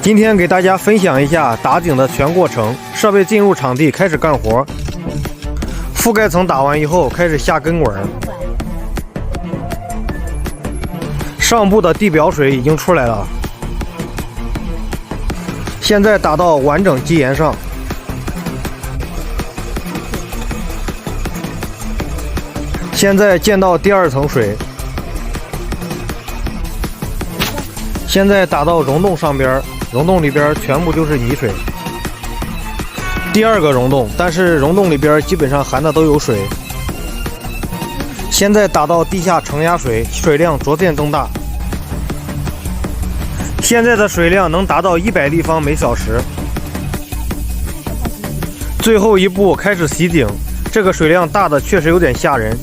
今天给大家分享一下打井的全过程。设备进入场地，开始干活。覆盖层打完以后，开始下根管。上部的地表水已经出来了，现在打到完整基岩上。现在见到第二层水。现在打到溶洞上边，溶洞里边全部就是泥水。第二个溶洞，但是溶洞里边基本上含的都有水。现在打到地下承压水，水量逐渐增大。现在的水量能达到100立方每小时。最后一步开始洗井，这个水量大的确实有点吓人。